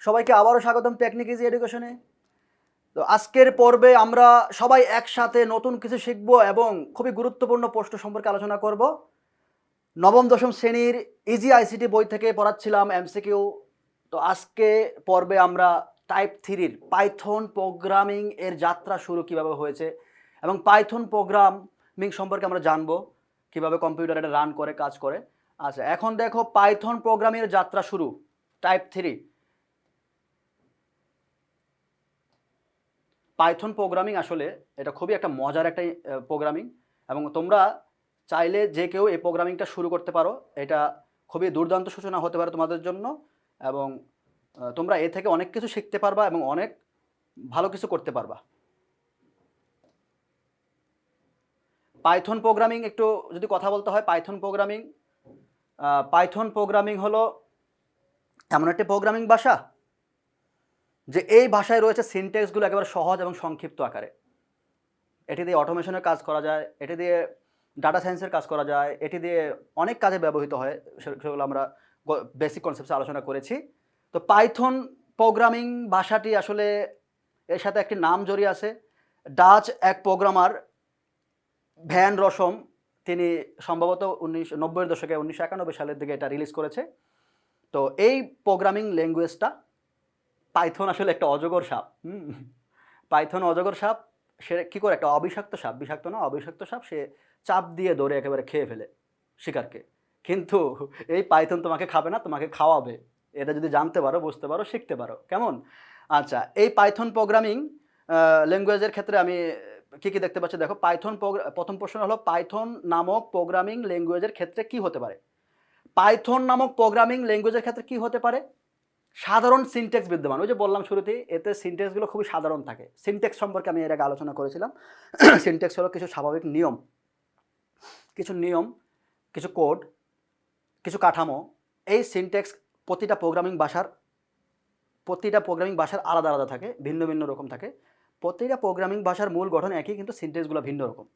সবাইকে আবারও স্বাগতম টেকনিক ইজি এডুকেশনে। তো আজকের পর্বে আমরা সবাই একসাথে নতুন কিছু শিখব এবং খুবই গুরুত্বপূর্ণ প্রশ্ন সম্পর্কে আলোচনা করব। নবম দশম শ্রেণীর ইজি আইসিটি বই থেকে পড়াচ্ছিলাম এমসিকিউ। তো আজকে পর্বে আমরা টাইপ 3-র পাইথন প্রোগ্রামিং এর যাত্রা শুরু কিভাবে হয়েছে এবং পাইথন প্রোগ্রামিং সম্পর্কে আমরা জানবো কিভাবে কম্পিউটার এটা রান করে কাজ করে। আচ্ছা, এখন দেখো পাইথন প্রোগ্রামিংয়ের যাত্রা শুরু টাইপ 3। পাইথন প্রোগ্রামিং আসলে এটা খুবই একটা মজার একটা প্রোগ্রামিং এবং তোমরা চাইলে যে কেউ এই প্রোগ্রামিংটা শুরু করতে পারো। এটা খুবই দুর্দান্ত সূচনা হতে পারে তোমাদের জন্য এবং তোমরা এ থেকে অনেক কিছু শিখতে পারবা এবং অনেক ভালো কিছু করতে পারবা। পাইথন প্রোগ্রামিং একটু যদি কথা বলতে হয়, পাইথন প্রোগ্রামিং হলো এমন একটি প্রোগ্রামিং ভাষা যে এই ভাষায় রয়েছে সিনট্যাক্সগুলো একেবারে সহজ এবং সংক্ষিপ্ত আকারে। এটি দিয়ে অটোমেশনের কাজ করা যায়, এটি দিয়ে ডাটা সায়েন্সের কাজ করা যায়, এটি দিয়ে অনেক কাজে ব্যবহৃত হয়, সেগুলো আমরা বেসিক কনসেপ্টে আলোচনা করেছি। তো পাইথন প্রোগ্রামিং ভাষাটি আসলে এর সাথে একটি নাম জড়িয়ে আছে। ডাচ এক প্রোগ্রামার ভ্যান রসম, তিনি সম্ভবত 1990-এর দশকে 1991 সালের দিকে এটা রিলিজ করেছে। তো এই প্রোগ্রামিং ল্যাঙ্গুয়েজটা পাইথন আসলে একটা অজগর সাপ। পাইথন অজগর সাপ, সে কী করে একটা অবিষাক্ত সাপ, বিষাক্ত না অবিষাক্ত সাপ, সে চাপ দিয়ে ধরে একেবারে খেয়ে ফেলে শিকারকে। কিন্তু এই পাইথন তোমাকে খাবে না, তোমাকে খাওয়াবে। এটা যদি জানতে পারো, বুঝতে পারো, শিখতে পারো। কেমন? আচ্ছা, এই পাইথন প্রোগ্রামিং ল্যাঙ্গুয়েজের ক্ষেত্রে আমি কী কী দেখতে পাচ্ছি দেখো। প্রথম প্রশ্ন হলো পাইথন নামক প্রোগ্রামিং ল্যাঙ্গুয়েজের ক্ষেত্রে কি হতে পারে? পাইথন নামক প্রোগ্রামিং ল্যাঙ্গুয়েজের ক্ষেত্রে কি হতে পারে? সাধারণ সিনট্যাক্স বিদ্যমান। ওই যে বললাম শুরুতেই, এতে সিনট্যাক্সগুলো খুবই সাধারণ থাকে। সিনট্যাক্স সম্পর্কে আমি এর আগে আলোচনা করেছিলাম। সিনট্যাক্স হলো কিছু স্বাভাবিক নিয়ম, কিছু কোড, কিছু কাঠামো। এই সিনট্যাক্স প্রতিটা প্রোগ্রামিং ভাষার আলাদা আলাদা থাকে, ভিন্ন ভিন্ন রকম থাকে। প্রতিটা প্রোগ্রামিং ভাষার মূল গঠন একই, কিন্তু সিনট্যাক্সগুলো ভিন্ন রকম,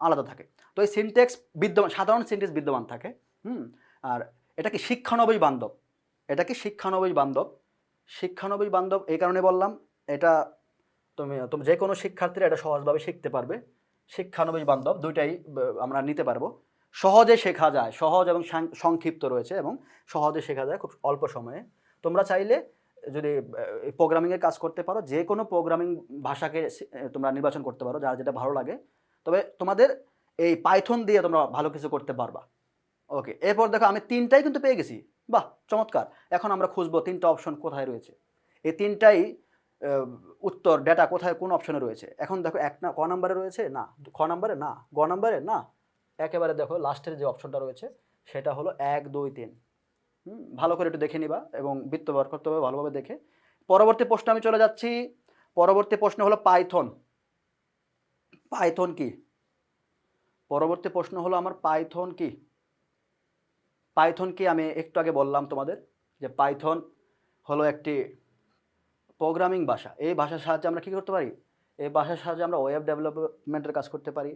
আলাদা থাকে। তো এই সিনট্যাক্স সাধারণ সিনট্যাক্স বিদ্যমান থাকে। আর এটা কি শিক্ষানবিশ বান্ধব এই কারণে বললাম, এটা তুমি যে কোনো শিক্ষার্থীরা এটা সহজভাবে শিখতে পারবে। শিক্ষানবিশ বান্ধব দুইটাই আমরা নিতে পারবো। সহজে শেখা যায়, সহজ এবং সংক্ষিপ্ত রয়েছে এবং সহজে শেখা যায় খুব অল্প সময়ে। তোমরা চাইলে যদি প্রোগ্রামিংয়ের কাজ করতে পারো, যে কোনো প্রোগ্রামিং ভাষাকে তোমরা নির্বাচন করতে পারো, যার যেটা ভালো লাগে। তবে তোমাদের এই পাইথন দিয়ে তোমরা ভালো কিছু করতে পারবা। ওকে, এরপর দেখো আমি তিনটাই কিন্তু পেয়ে গেছি। বাহ, চমৎকার। এখন আমরা খুঁজবো তিনটা অপশন কোথায় রয়েছে। এই তিনটাই উত্তর ডেটা কোথায় কোন অপশনে রয়েছে। এখন দেখো ক নাম্বারে রয়েছে না, খ নাম্বারে না, গ নাম্বারে না, একেবারে দেখো লাস্টের যে অপশনটা রয়েছে সেটা হলো 1, 2, 3। ভালো করে একটু দেখে নিবা এবং বৃত্ত বার করতে হবে ভালোভাবে দেখে। পরবর্তী প্রশ্ন আমি চলে যাচ্ছি। পরবর্তী প্রশ্ন হলো পাইথন কি? পরবর্তী প্রশ্ন হলো আমার পাইথন কি আমি একটু আগে বললাম তোমাদের যে পাইথন হলো একটি প্রোগ্রামিং ভাষা। এই ভাষার সাহায্যে আমরা কী করতে পারি? এই ভাষার সাহায্যে আমরা ওয়েব ডেভেলপমেন্টের কাজ করতে পারি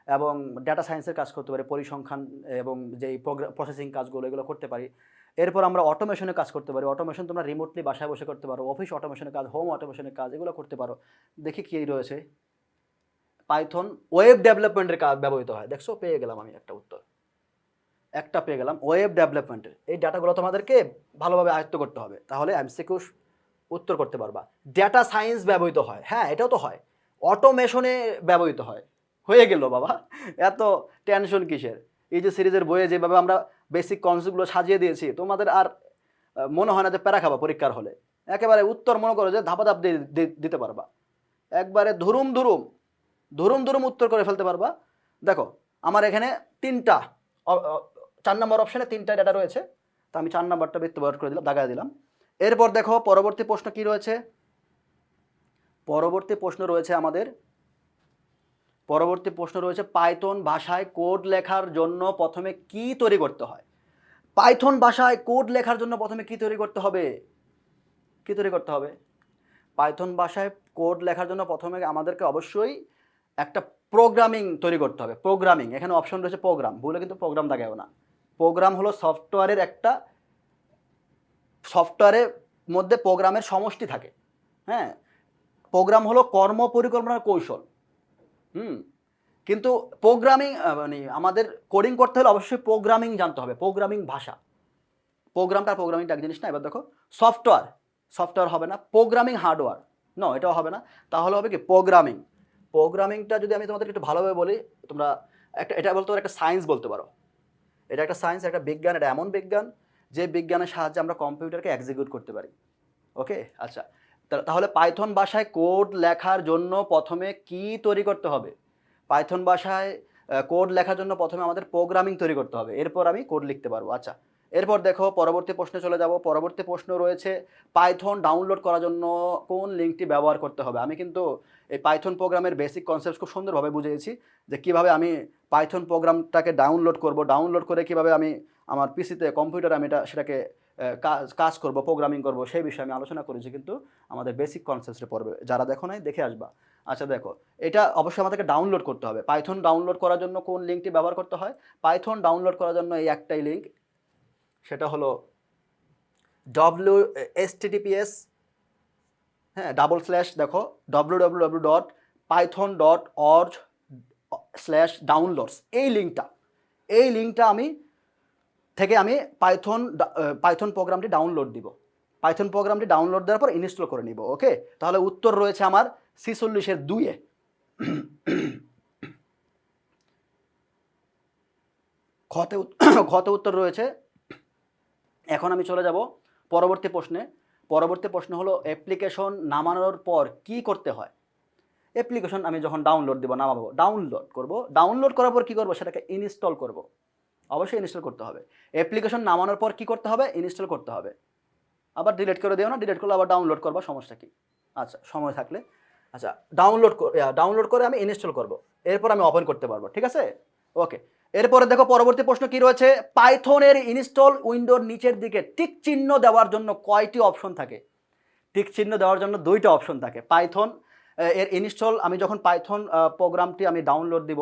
এবং ডাটা সায়েন্সের কাজ করতে পারি, পরিসংখ্যান এবং যেই প্রসেসিং কাজগুলো এগুলো করতে পারি। এরপর আমরা অটোমেশনের কাজ করতে পারি। অটোমেশন তোমরা রিমোটলি বাসায় বসে করতে পারো, অফিস অটোমেশনের কাজ, হোম অটোমেশনের কাজ, এগুলো করতে পারো। দেখি কী রয়েছে। পাইথন ওয়েব ডেভেলপমেন্টের কাজ ব্যবহৃত হয়। দেখছো, পেয়ে গেলাম আমি একটা পেয়ে গেলাম ওয়েব ডেভেলপমেন্টের। এই ডাটাগুলো তোমাদেরকে ভালোভাবে আয়ত্ত করতে হবে, তাহলে এমসিকিউ উত্তর করতে পারবা। ডেটা সায়েন্স ব্যবহৃত হয়, হ্যাঁ এটাও তো হয়। অটোমেশনে ব্যবহৃত হয়। হয়ে গেল বাবা, এত টেনশন কিসের? এই যে সিরিজের বইয়ে যেভাবে আমরা বেসিক কনসেপ্টগুলো সাজিয়ে দিয়েছি, তোমাদের আর মনে হয় না যে প্যারা খাবা পরীক্ষার হলে। একেবারে উত্তর মনে করো যে ধাপাধাপ দিতে পারবা, একবারে ধুরুম উত্তর করে ফেলতে পারবা। দেখো আমার এখানে 4 নম্বর অপশানে 3টা ডেটা রয়েছে, তো আমি 4 নম্বরটা বৃত্তবৎ করে দিলাম, দাগায় দিলাম। এরপর দেখো পরবর্তী প্রশ্ন কি রয়েছে। পরবর্তী প্রশ্ন রয়েছে পাইথন ভাষায় কোড লেখার জন্য প্রথমে কি তৈরি করতে হয়? পাইথন ভাষায় কোড লেখার জন্য প্রথমে কি তৈরি করতে হবে? পাইথন ভাষায় কোড লেখার জন্য প্রথমে আমাদেরকে অবশ্যই একটা প্রোগ্রামিং তৈরি করতে হবে। প্রোগ্রামিং, এখানে অপশন রয়েছে প্রোগ্রাম, বলে কিন্তু প্রোগ্রাম দাগায়ও না। প্রোগ্রাম হলো সফটওয়্যারে মধ্যে প্রোগ্রামের সমষ্টি থাকে। হ্যাঁ, প্রোগ্রাম হলো কর্ম পরিকল্পনার কৌশল। কিন্তু প্রোগ্রামিং মানে আমাদের কোডিং করতে হলে অবশ্যই প্রোগ্রামিং জানতে হবে, প্রোগ্রামিং ভাষা। প্রোগ্রামিংটা এক জিনিস না। এবার দেখো সফটওয়্যার হবে না, প্রোগ্রামিং হার্ডওয়্যার এটাও হবে না। তাহলে হবে কি প্রোগ্রামিংটা যদি আমি তোমাদের একটু ভালোভাবে বলি, তোমরা এটা বলতে পারো একটা সায়েন্স বলতে পারো। এটা একটা সায়েন্স, একটা বিজ্ঞান। এটা এমন বিজ্ঞান যে বিজ্ঞানের সাহায্যে আমরা কম্পিউটারকে এক্সিকিউট করতে পারি। ওকে, আচ্ছা, তাহলে পাইথন ভাষায় কোড লেখার জন্য প্রথমে কি তৈরি করতে হবে? পাইথন ভাষায় কোড লেখার জন্য প্রথমে আমাদের প্রোগ্রামিং তৈরি করতে হবে, এরপর আমি কোড লিখতে পারবো। আচ্ছা, এরপর দেখো পরবর্তী প্রশ্নে চলে যাব। পরবর্তী প্রশ্ন রয়েছে পাইথন ডাউনলোড করার জন্য কোন লিঙ্কটি ব্যবহার করতে হবে। আমি কিন্তু এই পাইথন প্রোগ্রামের বেসিক কনসেপ্ট খুব সুন্দরভাবে বুঝিয়েছি যে কীভাবে আমি পাইথন প্রোগ্রামটাকে ডাউনলোড করে কীভাবে আমি আমার পিসিতে কম্পিউটারে আমি সেটাকে কাজ করব, প্রোগ্রামিং করব, সেই বিষয়ে আমি আলোচনা করেছি কিন্তু আমাদের বেসিক কনসেপ্টে পড়বে। যারা দেখো নাই দেখে আসবা। আচ্ছা দেখো, এটা অবশ্যই আমাদেরকে ডাউনলোড করতে হবে। পাইথন ডাউনলোড করার জন্য কোন লিঙ্কটি ব্যবহার করতে হয়? পাইথন ডাউনলোড করার জন্য এই একটাই লিঙ্ক, সেটা হলো https দেখো www.python.org/downloads। এই লিঙ্কটা আমি পাইথন প্রোগ্রামটি ডাউনলোড দিব। পাইথন প্রোগ্রামটি ডাউনলোড দেওয়ার পর ইনস্টল করে নিব। ওকে, তাহলে উত্তর রয়েছে আমার 46-2-এ। খতে উত্তর রয়েছে। এখন আমি চলে যাব পরবর্তী প্রশ্নে। পরবর্তী প্রশ্ন হলো অ্যাপ্লিকেশন নামানোর পর কি করতে হয়? অ্যাপ্লিকেশন আমি যখন নামাবো, ডাউনলোড করার পর কি করব? সেটাকে ইনস্টল করব। অবশ্যই ইনস্টল করতে হবে। অ্যাপ্লিকেশন নামানোর পর কি করতে হবে? ইনস্টল করতে হবে। আবার ডিলিট করে দিও না, ডিলিট করলে আবার ডাউনলোড করবা, সমস্যা কি? আচ্ছা, সময় থাকলে। আচ্ছা, ডাউনলোড করে আমি ইনস্টল করব, এরপর আমি ওপেন করতে পারবো। ঠিক আছে, ওকে। এরপরে দেখো পরবর্তী প্রশ্ন কি রয়েছে। পাইথনের ইনস্টল উইন্ডোর নিচের দিকে টিক চিহ্ন দেওয়ার জন্য কয়টি অপশন থাকে? টিক চিহ্ন দেওয়ার জন্য 2টা অপশন থাকে। পাইথন এর ইনস্টল, আমি যখন পাইথন প্রোগ্রামটি আমি ডাউনলোড দিব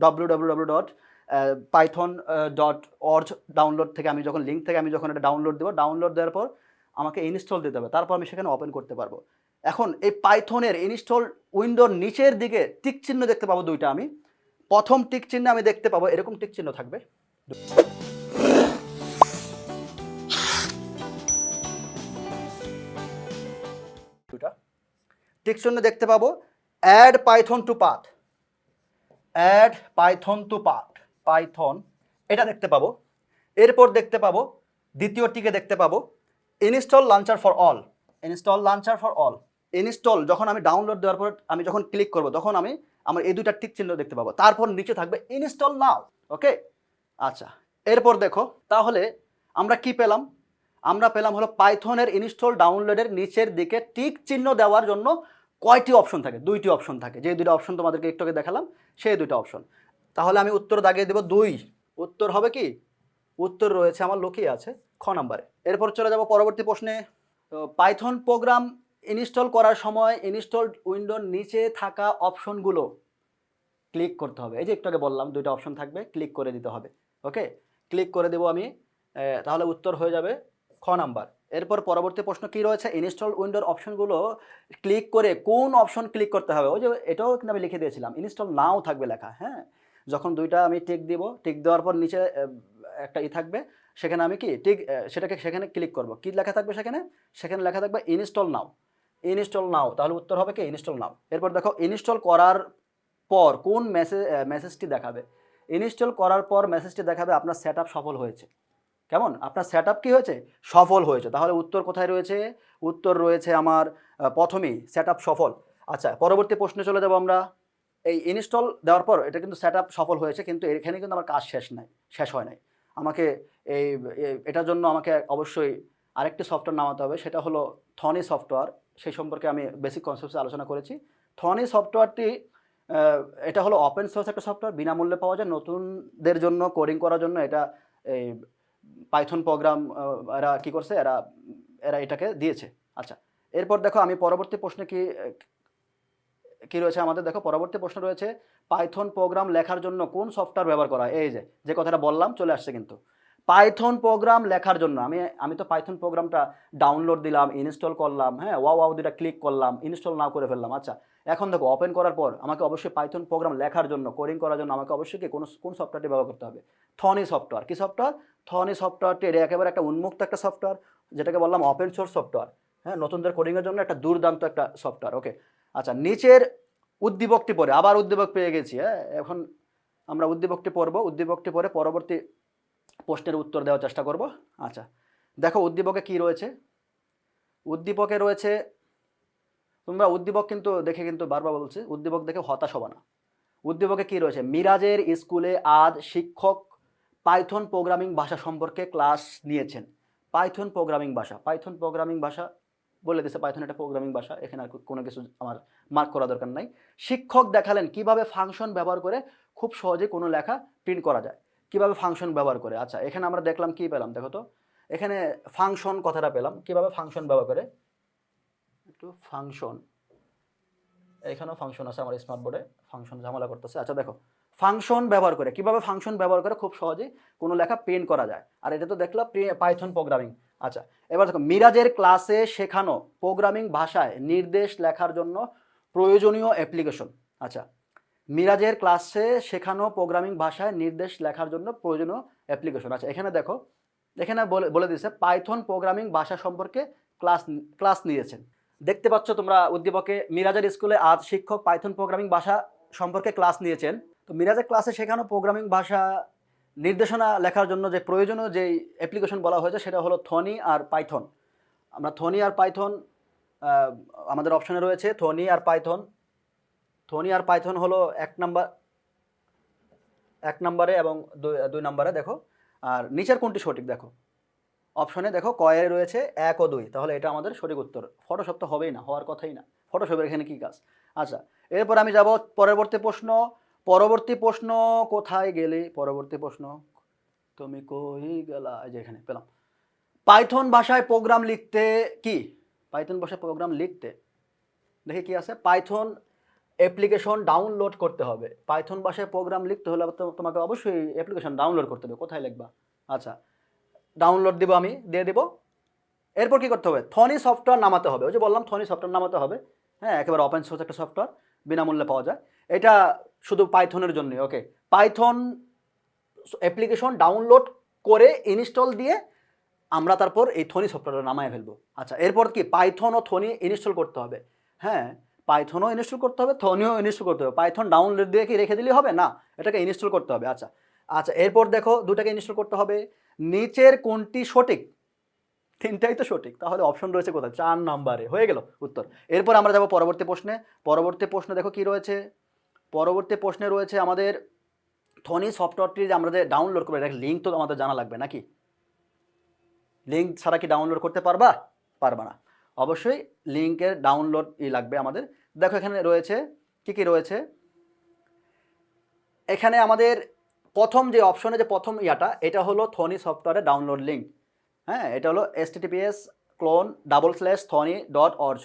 www.python.org ডাউনলোড থেকে আমি যখন লিঙ্ক থেকে আমি যখন এটা ডাউনলোড দেবো, ডাউনলোড দেওয়ার পর আমাকে ইনস্টল দিতে হবে, তারপর আমি সেখানে ওপেন করতে পারবো। এখন এই পাইথনের ইনস্টল উইন্ডোর নিচের দিকে টিক চিহ্ন দেখতে পাবো 2টা। আমি প্রথম টিক চিহ্ন আমি দেখতে পাবো, এরকম টিক চিহ্ন থাকবে। টিক চিহ্ন দেখতে পাবো, add python to path, python, এটা দেখতে পাবো। এরপর দেখতে পাবো দ্বিতীয়টিকে দেখতে পাবো install launcher for all. Install যখন আমি ডাউনলোড দেওয়ার পর আমি যখন ক্লিক করব, তখন আমি আমার এই 2টা টিক চিহ্ন দেখতে পাবো। তারপর নিচে থাকবে ইনস্টল নাও। ওকে, আচ্ছা, এরপর দেখো তাহলে আমরা কি পেলাম? আমরা পেলাম হলো পাইথনের ইনস্টল ডাউনলোডের নিচের দিকে টিক চিহ্ন দেওয়ার জন্য কয়টি অপশন থাকে? 2টি অপশন থাকে। যে 2টা অপশন তোমাদেরকে একটু আগে দেখালাম, সেই 2টা অপশন। তাহলে আমি উত্তর দাগিয়ে দেব 2। উত্তর হবে কি? উত্তর রয়েছে আমার লুকিয়ে আছে খ নাম্বারে। এরপর চলে যাব পরবর্তী প্রশ্নে। তো পাইথন প্রোগ্রাম ইনস্টল করার সময় ইনস্টল উইন্ডোর নিচে থাকা অপশনগুলো ক্লিক করতে হবে। এই যে একটু আগে বললাম 2টা অপশন থাকবে, ক্লিক করে দিতে হবে। ওকে, ক্লিক করে দেবো আমি, তাহলে উত্তর হয়ে যাবে খ নাম্বার। এরপর পরবর্তী প্রশ্ন কি রয়েছে? ইনস্টল উইন্ডোর অপশনগুলো ক্লিক করে কোন অপশন ক্লিক করতে হবে? ওই যে এটাও কিন্তু আমি লিখে দিয়েছিলাম, ইনস্টল নাও থাকবে লেখা। হ্যাঁ, যখন 2টা আমি টিক দিব, টিক দেওয়ার পর নিচে একটা থাকবে, সেখানে আমি কি সেখানে ক্লিক করব। কি লেখা থাকবে সেখানে লেখা থাকবে ইনস্টল নাও। তাহলে উত্তর হবে কি? ইনস্টল নাও। এরপর দেখো ইনস্টল করার পর কোন মেসেজটি দেখাবে? ইনস্টল করার পর মেসেজটি দেখাবে আপনার সেটআপ সফল হয়েছে। কেমন? আপনার সেটআপ কি হয়েছে? সফল হয়েছে। তাহলে উত্তর কোথায় রয়েছে? উত্তর রয়েছে আমার প্রথমেই, সেটআপ সফল। আচ্ছা, পরবর্তী প্রশ্নে চলে যাব আমরা। এই ইনস্টল দেওয়ার পর এটা কিন্তু সেটআপ সফল হয়েছে, কিন্তু এখানে কিন্তু আমার কাজ শেষ হয় নাই। আমাকে এটার জন্য আমাকে অবশ্যই আরেকটি সফটওয়্যার নামাতে হবে, সেটা হলো থনি সফটওয়্যার। সেই সম্পর্কে আমি বেসিক কনসেপ্টে আলোচনা করেছি। থনি সফটওয়্যারটি এটা হলো ওপেন সোর্স একটা সফটওয়্যার, বিনামূল্যে পাওয়া যায়। নতুনদের জন্য কোডিং করার জন্য এটা এই পাইথন প্রোগ্রাম এরা কী করছে, এরা এটাকে দিয়েছে। আচ্ছা, এরপর দেখো আমি পরবর্তী প্রশ্নে কি রয়েছে আমাদের। দেখো পরবর্তী প্রশ্ন রয়েছে পাইথন প্রোগ্রাম লেখার জন্য কোন সফটওয়্যার ব্যবহার করা হয়? এই যে কথাটা বললাম চলে আসছে কিন্তু। পাইথন প্রোগ্রাম লেখার জন্য আমি তো পাইথন প্রোগ্রামটা ডাউনলোড দিলাম, ইনস্টল করলাম, হ্যাঁ, ওয়াও দুটা ক্লিক করলাম, ইনস্টল নাও করে ফেললাম। আচ্ছা, এখন দেখো ওপেন করার পর আমাকে অবশ্যই পাইথন প্রোগ্রাম লেখার জন্য, কোডিং করার জন্য আমাকে অবশ্যই কোন সফটওয়্যারটি ব্যবহার করতে হবে? থনি সফটওয়্যার। কি সফটওয়্যার? থনি সফটওয়্যারটি এটা একেবারে একটা উন্মুক্ত একটা সফটওয়্যার, যেটাকে বললাম ওপেন সোর্স সফটওয়্যার। হ্যাঁ, নতুনদের কোডিংয়ের জন্য একটা দুর্দান্ত একটা সফটওয়্যার। ওকে, আচ্ছা, নিচের উদ্দীপকটি পড়ে, আবার উদ্দীপক পেয়ে গেছি। হ্যাঁ, এখন আমরা উদ্দীপকটি পড়বো, উদ্দীপকটি পড়ে পরবর্তী প্রশ্নের উত্তর দেওয়ার চেষ্টা করব। আচ্ছা, দেখো উদ্দীপকে কি রয়েছে। উদ্দীপকে রয়েছে, তোমরা উদ্দীপক কিন্তু দেখে কিন্তু বারবার বলছি, উদ্দীপক দেখে হতাশ হবা না। উদ্দীপকে কি রয়েছে? মিরাজের স্কুলে আজ শিক্ষক পাইথন প্রোগ্রামিং ভাষা সম্পর্কে ক্লাস নিয়েছেন। পাইথন প্রোগ্রামিং ভাষা বলে দিছে, পাইথন একটা প্রোগ্রামিং ভাষা, এখানে আর কোনো কিছু আমার মার্ক করা দরকার নাই। শিক্ষক দেখালেন কিভাবে ফাংশন ব্যবহার করে খুব সহজে কোনো লেখা প্রিন্ট করা যায়, কিভাবে ফাংশন ব্যবহার করে। আচ্ছা, এখানে আমরা দেখলাম কি পেলাম, দেখো তো, এখানে ফাংশন কথাটা পেলাম, কিভাবে ফাংশন ব্যবহার করে, একটু ফাংশন, এখানেও ফাংশন আছে আমার স্মার্ট বোর্ডে, ফাংশন ঝামেলা করতেছে। আচ্ছা দেখো, ফাংশন ব্যবহার করে, কিভাবে ফাংশন ব্যবহার করে খুব সহজেই কোনো লেখা প্রিন্ট করা যায়। আর এটা তো দেখলাম পাইথন প্রোগ্রামিং। আচ্ছা, এবার দেখো, মিরাজের ক্লাসে শেখানো প্রোগ্রামিং ভাষায় নির্দেশ লেখার জন্য প্রয়োজনীয় অ্যাপ্লিকেশন। আচ্ছা, মিরাজের ক্লাসে শেখানো প্রোগ্রামিং ভাষায় নির্দেশ লেখার জন্য প্রয়োজনীয় অ্যাপ্লিকেশন। আচ্ছা, এখানে দেখো, এখানে বলে দিয়েছে পাইথন প্রোগ্রামিং ভাষা সম্পর্কে ক্লাস নিয়েছেন। দেখতে পাচ্ছ তোমরা উদ্দীপকে, মিরাজের স্কুলে আজ শিক্ষক পাইথন প্রোগ্রামিং ভাষা সম্পর্কে ক্লাস নিয়েছেন। তো মিরাজের ক্লাসে শেখানো প্রোগ্রামিং ভাষা নির্দেশনা লেখার জন্য যে প্রয়োজনীয় যেই অ্যাপ্লিকেশন বলা হয়েছে সেটা হলো থনি আর পাইথন। আমরা থনি আর পাইথন, আমাদের অপশনে রয়েছে থনি আর পাইথন। থনি আর পাইথন হলো এক নম্বরে এবং দুই নম্বরে। দেখো, আর নিচের কোনটি সঠিক দেখো, অপশনে দেখো কয়ে রয়েছে 1 ও 2, তাহলে এটা আমাদের সঠিক উত্তর। ফটোশপ তো হবেই না, হওয়ার কথাই না, ফটোশপের এখানে কি কাজ। আচ্ছা, এরপর আমি যাব পরবর্তী প্রশ্ন। পরবর্তী প্রশ্ন কোথায় গেলে, পরবর্তী প্রশ্ন তুমি কই গেলা, এই যে এখানে পেলাম। পাইথন ভাষায় প্রোগ্রাম লিখতে কি, পাইথন ভাষায় প্রোগ্রাম লিখতে দেখি কি আছে, পাইথন অ্যাপ্লিকেশন ডাউনলোড করতে হবে। পাইথন ভাষায় প্রোগ্রাম লিখতে হলে তোমাকে অবশ্যই অ্যাপ্লিকেশন ডাউনলোড করতে হবে। কোথায় লিখবা? আচ্ছা, ডাউনলোড দিব, আমি দিয়ে দিব। এরপর কি করতে হবে? থনি সফটওয়্যার নামাতে হবে। ওই যে বললাম থনি সফটওয়্যার নামাতে হবে। হ্যাঁ, একেবারে ওপেন সোর্স একটা সফটওয়্যার, বিনামূল্যে পাওয়া যায়। এটা শুধু পাইথনের জন্যই। ওকে, পাইথন অ্যাপ্লিকেশন ডাউনলোড করে ইনস্টল দিয়ে আমরা তারপর এই থনি সফটওয়্যারটা নামায় ফেলবো। আচ্ছা, এরপর কি পাইথন ও থনি ইনস্টল করতে হবে। হ্যাঁ, পাইথনও ইনস্টল করতে হবে, থনিও ইনস্টল করতে হবে। পাইথন ডাউনলোড দিয়ে কি রেখে দিলেই হবে? না, এটাকে ইনস্টল করতে হবে। আচ্ছা আচ্ছা, এরপর দেখো দুটাকে ইনস্টল করতে হবে। নিচের কোনটি সঠিক? তিনটাই তো সঠিক, তাহলে অপশন রয়েছে কোথায়? 4 নম্বরে, হয়ে গেল উত্তর। এরপর আমরা যাব পরবর্তী প্রশ্নে। পরবর্তী প্রশ্নে দেখো কি রয়েছে। পরবর্তী প্রশ্নে রয়েছে আমাদের থনি সফটওয়্যারটি যে আমরা যে ডাউনলোড করবো, এটা লিঙ্ক তো আমাদের জানা লাগবে নাকি? লিঙ্ক ছাড়া কি ডাউনলোড করতে পারবা? পারবা না, অবশ্যই লিঙ্কের ডাউনলোড লাগবে আমাদের। দেখো এখানে রয়েছে কি কি রয়েছে। এখানে আমাদের প্রথম যে অপশনে যে প্রথম এটা হলো থনি সফটওয়্যারের ডাউনলোড লিঙ্ক। হ্যাঁ, এটা হলো https://thony.org/।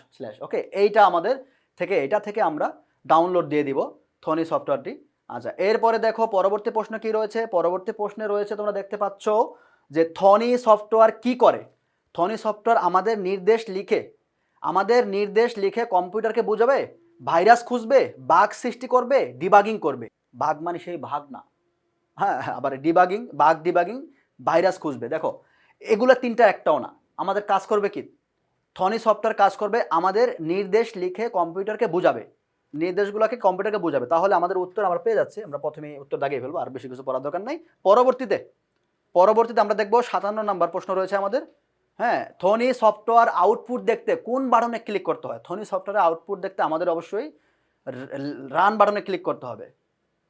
ওকে, এইটা আমাদের থেকে, এটা থেকে আমরা ডাউনলোড দিয়ে দিব থনি সফটওয়্যারটি। আচ্ছা, এরপরে দেখো পরবর্তী প্রশ্ন কি রয়েছে। পরবর্তী প্রশ্নে রয়েছে, তোমরা দেখতে পাচ্ছ যে থনি সফটওয়্যার কি করে। থনি সফটওয়্যার আমাদের নির্দেশ লিখে কম্পিউটারকে বোঝাবে, ভাইরাস খুঁজবে, বাগ সৃষ্টি করবে, ডিবাগিং করবে। বাগ মানে সেই ভাগ না, হ্যাঁ, আবার ডিবাগিং, ভাইরাস খুঁজবে। দেখো, এগুলো তিনটা একটাও না। আমাদের কাজ করবে কি? থনি সফটওয়্যার কাজ করবে আমাদের নির্দেশ লিখে কম্পিউটারকে বোঝাবে, নির্দেশগুলোকে কম্পিউটারকে বোঝাবে। তাহলে আমাদের উত্তর আমরা পেয়ে যাচ্ছি। আমরা প্রথমেই উত্তর দাগিয়ে ফেলবো, আর বেশি কিছু পড়ার দরকার নাই। পরবর্তীতে আমরা দেখবো 57 নম্বর প্রশ্ন রয়েছে আমাদের। হ্যাঁ, থনি সফটওয়্যার আউটপুট দেখতে কোন বাটনে ক্লিক করতে হয়? থনি সফটওয়্যারের আউটপুট দেখতে আমাদের অবশ্যই রান বাটনে ক্লিক করতে হবে।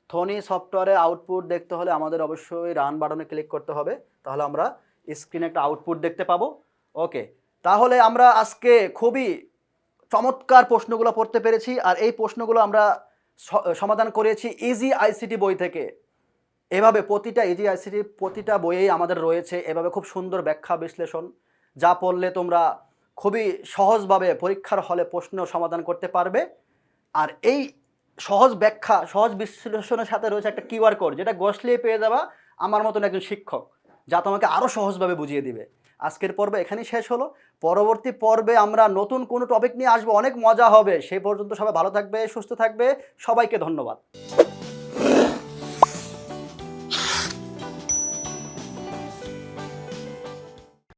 থনি সফটওয়্যারে আউটপুট দেখতে হলে আমাদের অবশ্যই রান বাটনে ক্লিক করতে হবে, তাহলে আমরা স্ক্রিনে একটা আউটপুট দেখতে পাবো। ওকে, তাহলে আমরা আজকে খুবই চমৎকার প্রশ্নগুলো পড়তে পেরেছি, আর এই প্রশ্নগুলো আমরা সমাধান করেছি ইজি আইসিটি বই থেকে। এভাবে প্রতিটা ইজি আইসিটি প্রতিটা বইয়েই আমাদের রয়েছে এভাবে খুব সুন্দর ব্যাখ্যা বিশ্লেষণ, যা পড়লে তোমরা খুবই সহজভাবে পরীক্ষার হলে প্রশ্ন সমাধান করতে পারবে। আর এই সহজ ব্যাখ্যা, সহজ বিশ্লেষণের সাথে রয়েছে একটা কিউআর কোড, যেটা ঘষলেই পেয়ে যাবা আমার মতন একজন শিক্ষক। যা তোমাকে আরও সহজভাবে বুঝিয়ে দিবে। আজকের পর্বে এখানেই শেষ হলো। পরবর্তী পর্বে আমরা নতুন কোনো টপিক নিয়ে আসবো, অনেক মজা হবে। সেই পর্যন্ত সবাই ভালো থাকবে, সুস্থ থাকবে। সবাইকে ধন্যবাদ।